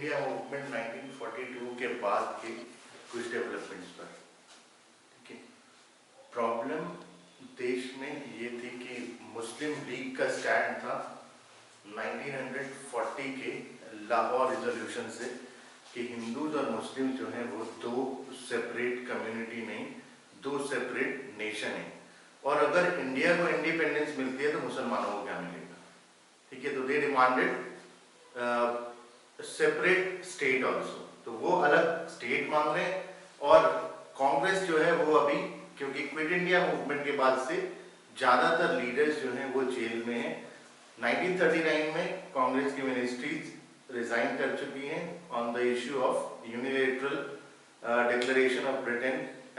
India movement 1942 के बाद के कुछ डेवलपमेंट्स पर। ठीक है, प्रॉब्लम देश में ये थी कि मुस्लिम लीग का स्टैंड था 1940 के लाहौर रिजोल्यूशन से कि हिंदूज और मुस्लिम जो हैं वो दो सेपरेट कम्युनिटी नहीं, दो सेपरेट नेशन है, और अगर इंडिया को इंडिपेंडेंस मिलती है तो मुसलमानों को क्या मिलेगा। ठीक है, तो they demanded separate state also, तो वो अलग स्टेट मांग रहे हैं। और कांग्रेस जो है वो अभी, क्योंकि क्विट इंडिया मूवमेंट के बाद से ज्यादातर लीडर्स जो हैं वो जेल में हैं। 1939 में कांग्रेस की मिनिस्ट्रीज रिजाइन कर चुकी हैं on the issue of unilateral declaration of Britain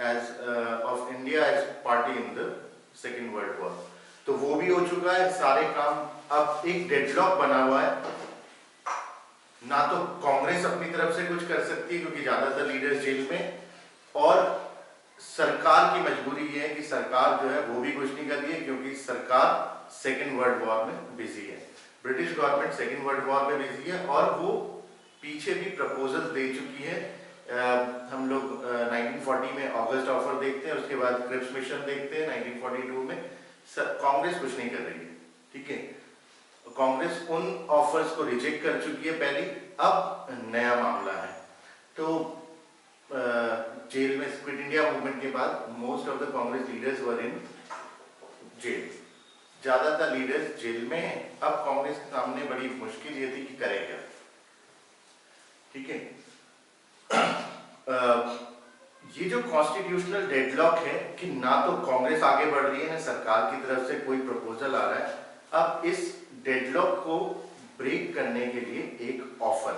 as of India as party in the second world war, तो वो भी हो चुका है सारे काम। अब एक डेडलॉक बना हुआ है, ना तो कांग्रेस अपनी तरफ से कुछ कर सकती है क्योंकि ज्यादातर लीडर्स जेल में, और सरकार की मजबूरी ये है कि सरकार जो है वो भी कुछ नहीं कर रही है क्योंकि सरकार सेकेंड वर्ल्ड वॉर में बिजी है। British government second world war में बिजी है और वो पीछे भी प्रपोजल दे चुकी है। हम लोग 1940 में ऑगस्ट ऑफर देखते हैं, उसके बाद क्रिप्स मिशन देखते हैं 1942 में। कांग्रेस कुछ नहीं कर रही है। ठीक है, कांग्रेस उन ऑफर्स को रिजेक्ट कर चुकी है पहले, अब नया मामला है। तो जेल में क्विट इंडिया मूवमेंट के बाद most of the Congress leaders were in jail, ज्यादातर लीडर्स जेल में हैं। अब कांग्रेस के सामने बड़ी मुश्किल ये थी कि करे क्या। ठीक है, ये जो कॉन्स्टिट्यूशनल डेडलॉक है कि ना तो कांग्रेस आगे बढ़ रही है ना सरकार की तरफ से कोई प्रपोजल आ रहा है, अब इस डेडलॉक को ब्रेक करने के लिए एक ऑफर,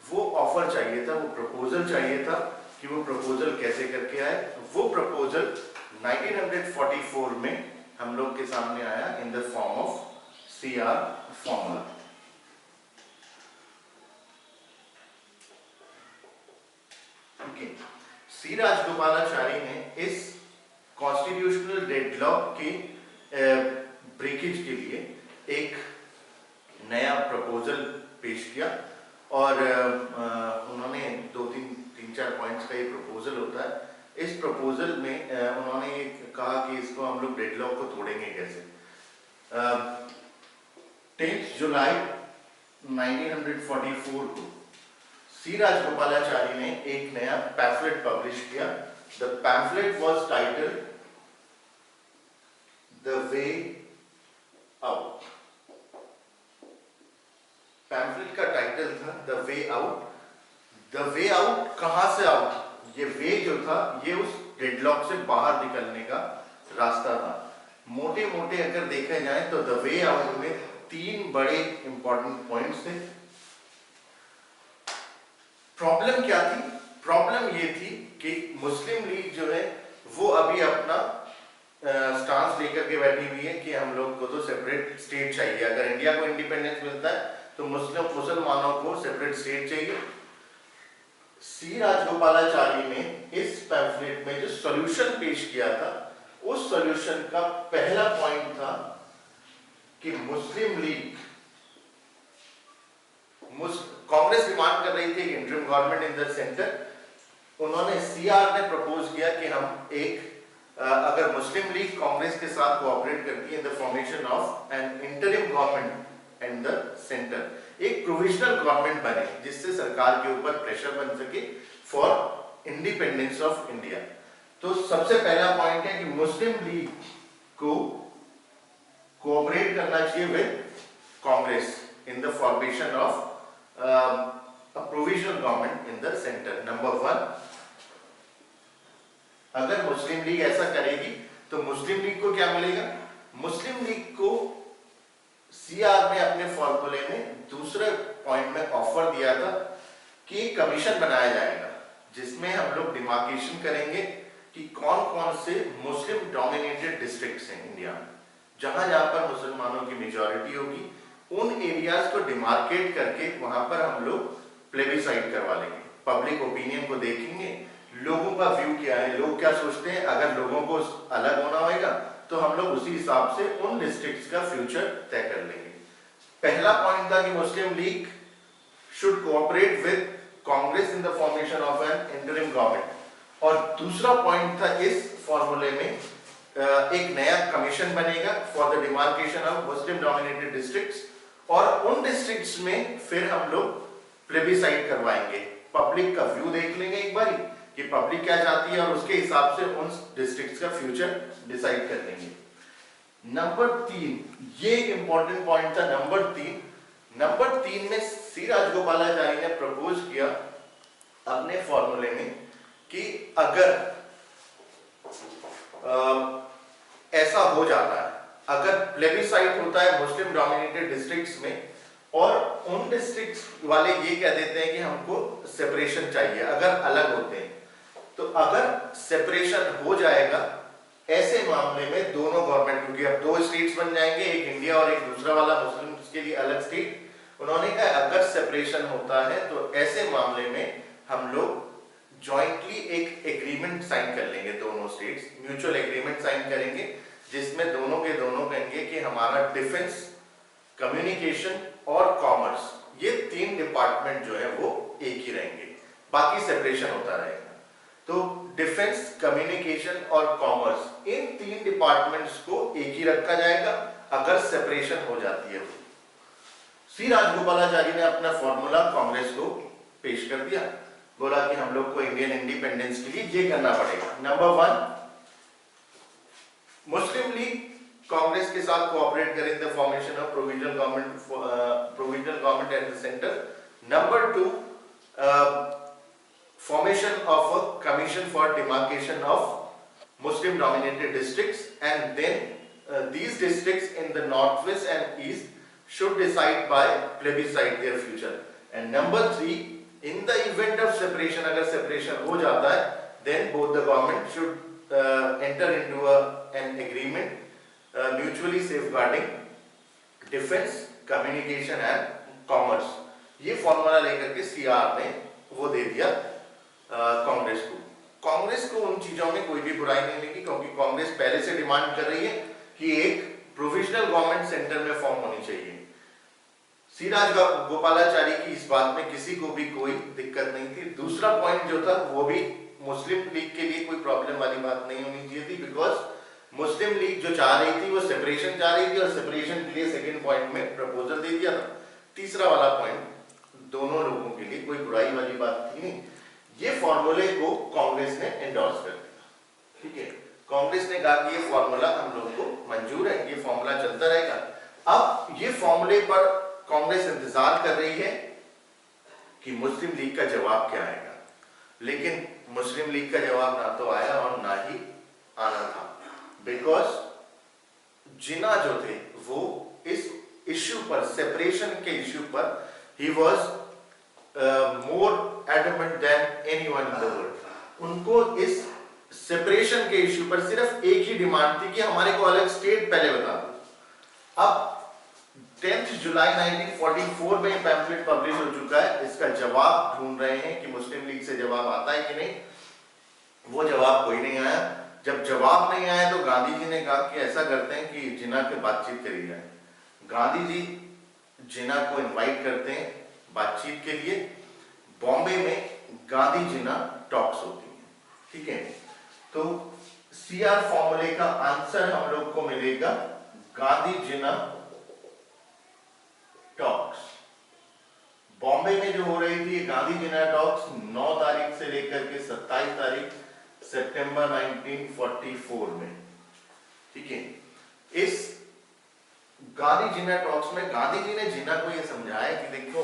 वो ऑफर चाहिए था, वो प्रपोजल चाहिए था कि वो प्रपोजल कैसे करके आए। वो प्रपोजल 1944 में हम लोग के सामने आया in the form of CR formula. C Rajagopalachari ने इस कॉन्स्टिट्यूशनल डेडलॉक के ब्रेकेज के लिए एक नया प्रपोजल पेश किया और उन्होंने तीन चार पॉइंट्स का ये प्रपोजल होता है। इस प्रपोजल में उन्होंने कहा कि इसको हम लोग डेडलॉक को तोड़ेंगे कैसे। 10 जुलाई 1944 को सी राजगोपालाचारी ने एक नया पैम्फलेट पब्लिश किया। The pamphlet was titled the way out. Pamphlet का टाइटल था the way out. The way out, कहां से आउट? ये वे जो था ये उस डेडलॉक से बाहर निकलने का रास्ता था। मोटे मोटे अगर देखे जाए तो द वे आउट में 3 बड़े इंपॉर्टेंट पॉइंट्स थे। प्रॉब्लम क्या थी? प्रॉब्लम ये थी कि मुस्लिम लीग जो है वो अभी अपना स्टांस लेकर के बैठी हुई है कि हम लोग को तो सेपरेट स्टेट चाहिए। अगर इंडिया को इंडिपेंडेंस मिलता है तो मुसलमानों को सेपरेट स्टेट चाहिए। सी राजगोपालाचारी ने इस पैम्फलेट में जो सॉल्यूशन पेश किया था, उस सॉल्यूशन का पहला पॉइंट था कि मुस्लिम लीग, कांग्रेस डिमांड कर रही थी interim government in the centre. उन्होंने CR ने प्रपोज किया कि हम अगर मुस्लिम लीग कांग्रेस के साथ कोऑपरेट करती है in the formation of N interim government in the centre, एक प्रोविजनल गवर्नमेंट बने जिससे सरकार के ऊपर प्रेशर बन सके फॉर इंडिपेंडेंस ऑफ इंडिया। तो सबसे पहला पॉइंट है कि मुस्लिम लीग को कोऑपरेट करना चाहिए with Congress in the formation of a provisional government in the center। Number 1, अगर मुस्लिम लीग ऐसा करेगी तो मुस्लिम लीग को क्या मिलेगा? मुस्लिम लीग को CR ने अपने फॉर्मूले में दूसरे पॉइंट में ऑफर दिया था कि कमीशन बनाया जाएगा जिसमें हम लोग डिमार्केशन करेंगे कि कौन कौन से मुस्लिम डोमिनेटेड डिस्ट्रिक्ट्स हैं इंडिया में, जहां जहां पर मुसलमानों की मेजॉरिटी होगी उन एरियाज को डिमार्केट करके वहां पर हम लोग प्लेबिसाइड करवा लेंगे। पब्लिक ओपिनियन को देखेंगे, लोगों का व्यू क्या है, लोग क्या सोचते हैं। अगर लोगों को अलग होना होगा तो हम लोग उसी हिसाब से उन डिस्ट्रिक्ट्स का फ्यूचर तय कर लेंगे। पहला पॉइंट था कि मुस्लिम league should cooperate with Congress in the formation of an interim government. और दूसरा पॉइंट था इस फॉर्मूले में एक नया कमीशन बनेगा for the demarcation of Muslim dominated districts, और उन डिस्ट्रिक्ट्स में फिर हम लोग प्लेबिसाइट करवाएंगे, पब्लिक का व्यू देख लेंगे एक बारी कि पब्लिक क्या चाहती है और उसके हिसाब से उन डिस्ट्रिक्ट्स का फ्यूचर डिसाइड कर लेंगे। नंबर 3, ये एक इंपॉर्टेंट पॉइंट था। नंबर 3 में सी राजगोपालाचारी ने प्रपोज किया अपने फॉर्मूले में कि अगर ऐसा हो जाता है, अगर प्लेबिसाइट होता है मुस्लिम डोमिनेटेड डिस्ट्रिक्ट्स में और उन डिस्ट्रिक्ट्स वाले ये कह देते हैं कि हमको सेपरेशन चाहिए, अगर अलग होते हैं, तो अगर सेपरेशन हो जाएगा ऐसे मामले में दोनों गवर्नमेंट, क्योंकि अब 2 स्टेट्स बन जाएंगे, एक इंडिया और एक दूसरा वाला मुस्लिम के लिए अलग स्टेट, उन्होंने कहा अगर सेपरेशन होता है तो ऐसे मामले में हम लोग जॉइंटली एक एग्रीमेंट साइन कर लेंगे, दोनों स्टेट्स म्यूचुअल एग्रीमेंट साइन करेंगे जिसमें दोनों के दोनों कहेंगे कि हमारा डिफेंस, कम्युनिकेशन और कॉमर्स, ये 3 डिपार्टमेंट जो है वो एक ही रहेंगे, बाकी सेपरेशन होता रहेगा। तो डिफेंस, कम्युनिकेशन और कॉमर्स, इन 3 डिपार्टमेंट्स को एक ही रखा जाएगा अगर सेपरेशन हो जाती है। सी राजगोपालाचारी ने अपना फॉर्मूला कांग्रेस को पेश कर दिया, बोला कि हम लोग को इंडियन इंडिपेंडेंस के लिए ये करना पड़ेगा। नंबर 1, मुस्लिम लीग कांग्रेस के साथ कोऑपरेट करे in the formation of provisional government at the centre. Number 2, formation of a commission for demarcation of Muslim dominated districts, and then these districts in the northwest and east should decide by plebiscite their future. And number 3, in the event of separation, agar separation ho jata hai, then both the government should enter into an agreement mutually safeguarding defense, communication and commerce. ये formula लेकर के CR ने वो दे दिया कांग्रेस को उन चीजों में कोई भी बुराई नहीं लगी, क्योंकि कांग्रेस पहले से डिमांड कर रही है कि एक प्रोविजनल गवर्नमेंट सेंटर में फॉर्म होनी चाहिए। सी राजगोपालाचारी की इस बात में किसी को भी कोई दिक्कत नहीं थी। दूसरा पॉइंट जो था वो भी मुस्लिम लीग के लिए कोई प्रॉब्लम वाली बात नहीं होनी चाहिए थी, बिकॉज मुस्लिम लीग जो चाह रही थी वो सेपरेशन चाह रही थी और सेपरेशन के लिए सेकंड पॉइंट में प्रपोजल दे दिया था। तीसरा वाला पॉइंट दोनों लोगों के लिए कोई बुराई वाली बात थी नहीं। ये फॉर्मूले को कांग्रेस ने एंडोर्स कर दिया, ठीक है। कांग्रेस ने कहा कि ये फॉर्मूला हम लोगों को मंजूर है, ये फॉर्मूला चलता रहेगा। अब ये फॉर्मूले पर कांग्रेस इंतजार कर रही है कि मुस्लिम लीग का जवाब क्या आएगा, लेकिन मुस्लिम लीग का जवाब ना तो आया और ना ही आना था, बिकॉज जिन्ना जो थे वो इस इश्यू पर, सेपरेशन के इश्यू पर, he was more adamant than anyone in the world. उनको इस सेपरेशन के इश्यू पर सिर्फ एक ही डिमांड थी कि हमारे को अलग स्टेट पहले बता दो। अब 10 जुलाई 1944 में पैम्फलेट पब्लिश हो चुका है, इसका जवाब ढूंढ रहे हैं कि मुस्लिम लीग से जवाब आता है कि नहीं। वो जवाब कोई नहीं आया। जब जवाब नहीं आया तो गांधी जी ने कहा कि ऐसा करते हैं कि जिन्ना के बातचीत करी जाए। गांधी जी जिन्ना को इनवाइट करते हैं बातचीत के लिए। बॉम्बे में गांधी जिन्ना टॉक्स होती हैं, ठीक है। तो सीआर फॉर्मूले का आंसर हम लोग को मिलेगा गांधी जिन्ना टॉक्स। बॉम्बे में जो हो रही थी गांधी जिन्ना टॉक्स 9 तारीख से लेकर के 27 तारीख सितंबर 1944 में, ठीक है। इस गांधी जिन्ना टॉक्स में गांधी जी ने जिन्ना को यह समझाया कि देखो,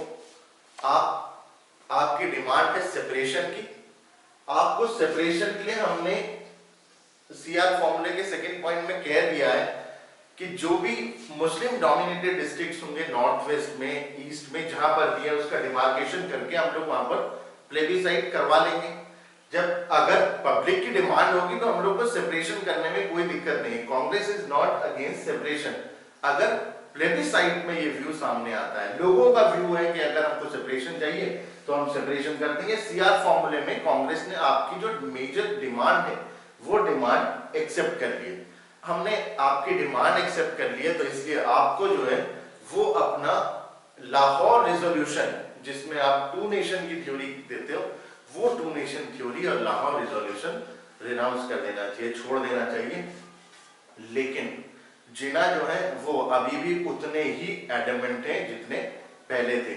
आपकी डिमांड है सेपरेशन की, आपको सेपरेशन के लिए हमने सीआर फॉर्मूले के सेकंड पॉइंट में कह दिया है कि जो भी मुस्लिम डोमिनेटेड डिस्ट्रिक्ट्स होंगे नॉर्थ वेस्ट में, ईस्ट में, जहां पर भी है उसका डिमार्केशन करके हम लोग वहां पर प्लेबिसाइट करवा लेंगे। जब अगर पब्लिक की डिमांड होगी तो हम लोग को सेपरेशन करने में कोई दिक्कत नहीं। Congress is not against separation. अगर प्लेबिसाइट में ये व्यू सामने आता है, लोगों का व्यू है कि अगर हमको सेपरेशन चाहिए तो हम सेपरेशन कर देंगे। सीआर फॉर्मूले में कांग्रेस ने आपकी जो मेजर डिमांड है वो डिमांड एक्सेप्ट कर ली है। हमने आपकी डिमांड एक्सेप्ट कर ली है, तो इसलिए आपको जो है वो अपना लाहौर रिजोल्यूशन, जिसमें आप टू नेशन की थ्योरी देते हो, वो टू नेशन थ्योरी और लाहौर रिजोल्यूशन रिनाउंस कर देना चाहिए, छोड़ देना चाहिए। लेकिन जिन्ना जो है वो अभी भी उतने ही एडमेंट हैं जितने पहले थे।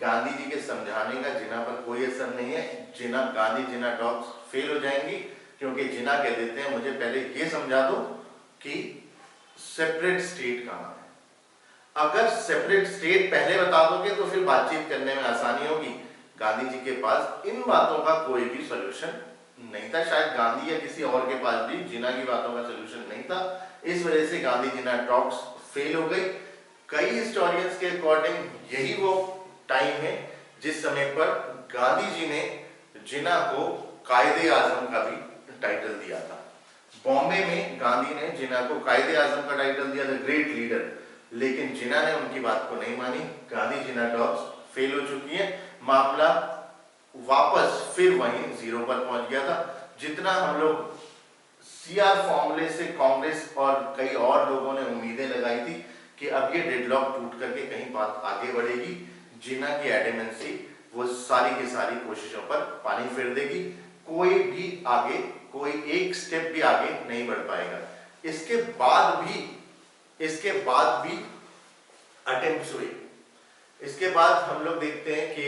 गांधी जी के समझाने का जिन्ना पर कोई असर नहीं है। जिन्ना गांधी जिन्ना टॉक्स फेल हो जाएंगी, क्योंकि जिन्ना कह देते हैं मुझे पहले ये समझा दो कि सेपरेट स्टेट कहां है। अगर सेपरेट स्टेट पहले बता दोगे तो फिर बातचीत करने में आसानी होगी। गांधी जी के पास इन बातों का कोई भी सॉल्यूशन नहीं था, शायद गांधी या किसी और के पास भी जिन्ना की बातों का सॉल्यूशन नहीं था। इस वजह से गांधी जिन्ना टॉक्स फेल हो गई। कई हिस्टोरियंस के अकॉर्डिंग यही वो टाइम है जिस समय पर गांधी जी ने जिन्ना को कायदे आजम का भी टाइटल दिया था। बॉम्बे में गांधी ने जिन्ना को कायदे आजम का टाइटल दिया था, ग्रेट लीडर, लेकिन जिन्ना ने उनकी बात को नहीं मानी। गांधी जिन्ना टॉक्स फेल हो चुकी है। मामला वापस फिर वहीं जीरो पर पहुंच गया था। जितना हम लोग सीआर फॉर्मूले से कांग्रेस और कई और लोगों ने उम्मीदें लगाई थी कि अब ये डेडलॉक टूट करके कहीं बात आगे बढ़ेगी, जिन्ना की एडेमेंसी वो सारी की सारी कोशिशों पर पानी फेर देगी। कोई भी आगे, कोई एक स्टेप भी आगे नहीं बढ़ पाएगा। इसके बाद भी अटेम्प्ट्स हुए। इसके बाद हम लोग देखते हैं कि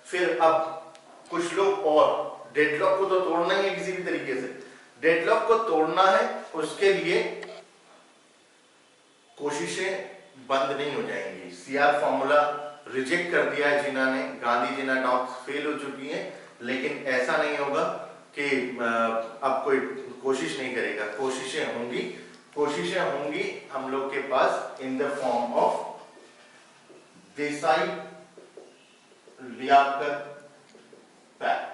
फिर अब कुछ लोग और डेडलॉक को तो तोड़ना ही है किसी भी तरीके से। डेडलॉक को तोड़ना है, उसके लिए कोशिशें बंद नहीं हो जाएंगी। सीआर फॉर्मूला रिजेक्ट कर दिया है जिन्ना ने, गांधी जिन्ना टॉक्स फेल हो चुकी हैं, लेकिन ऐसा नहीं होगा कि अब कोई कोशिश नहीं करेगा। कोशिशें होंगी हम लोग के पास in the form of Desai Liaquat pact.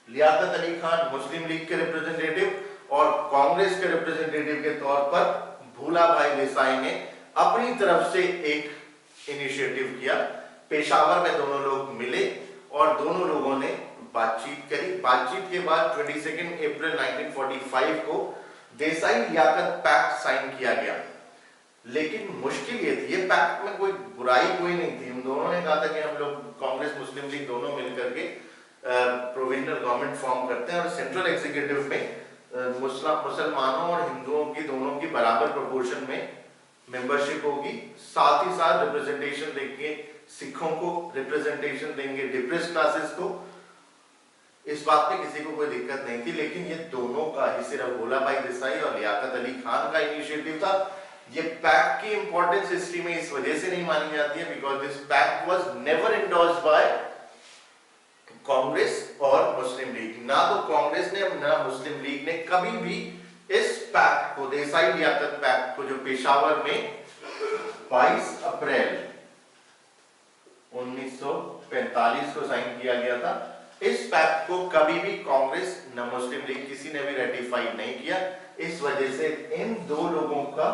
Liaquat Ali Khan Muslim League के रिप्रेजेंटेटिव और कांग्रेस के रिप्रेजेंटेटिव के तौर पर भूला भाई देसाई ने अपनी तरफ से एक इनिशिएटिव किया। पेशावर में दोनों लोग मिले और दोनों लोगों ने बातचीत करी। बातचीत के बाद 22 अप्रैल 1945 को देसाई लियाकत पैक्ट साइन किया गया। लेकिन मुश्किल ये थी, ये पैक्ट में कोई बुराई कोई नहीं थी। हम दोनों ने कहा था कि हम लोग कांग्रेस मुस्लिम लीग दोनों मिलकर के प्रोविजनल गवर्नमेंट फॉर्म करते हैं और सेंट्रल एग्जीक्यूटिव में मुसलमानों और हिंदुओं की दोनों की बराबर प्रोपोर्शन में मेंबरशिप होगी। साथ ही साथ रिप्रेजेंटेशन देंगे, सिखों को रिप्रेजेंटेशन देंगे, डिप्रेस्ड क्लासेस को। इस बात में किसी को कोई दिक्कत नहीं थी। लेकिन ये दोनों का ही, सिर्फ भोला भाई देसाई और लियाकत अली खान का इनिशिएटिव था। ये पैक्ट की इंपॉर्टेंस हिस्ट्री में इस वजह से नहीं मानी जाती है because this pact was never endorsed by Congress और मुस्लिम लीग। ना तो कांग्रेस ने ना मुस्लिम लीग ने कभी भी इस पैक्ट को, देसाई लियाकत पैक्ट को, जो पेशावर में 22 अप्रैल 1945 को साइन किया गया था, इस पैक्ट को कभी भी कांग्रेस न मुस्लिम लीग किसी ने भी रेटिफाई नहीं किया। इस वजह से इन दो लोगों का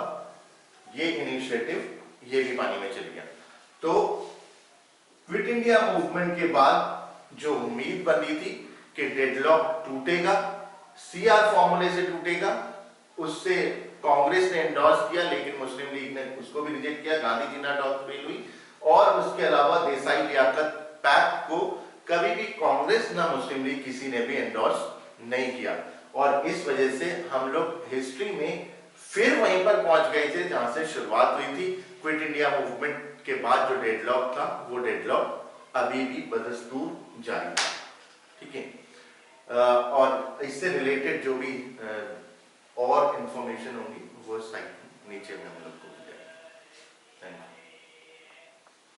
ये इनिशिएटिव ये भी पानी में चल गया। तो क्विट इंडिया मूवमेंट के बाद जो उम्मीद बनी थी कि डेडलॉक टूटेगा, सीआर फॉर्मूले से टूटेगा, उससे कांग्रेस ने एंडोर्स किया लेकिन मुस्लिम लीग ने उसको भी रिजेक्ट किया। गांधी जिन्ना टॉक्स फेल हुई और उसके अलावा देसाई लियाकत पैक्ट को कभी भी कांग्रेस ना मुस्लिम लीग किसी ने भी एंडोर्स नहीं किया। और इस वजह से हम लोग हिस्ट्री में फिर वहीं पर पहुंच गए थे जहां से शुरुआत हुई थी। क्विट इंडिया मूवमेंट के बाद जो डेडलॉक था वो डेडलॉक अभी भी बदस्तूर जारी है। ठीक है, और इससे रिलेटेड जो भी और इंफॉर्मेशन होगी वो साइट नीचे में हम लोग को मिलेगा। Thank you.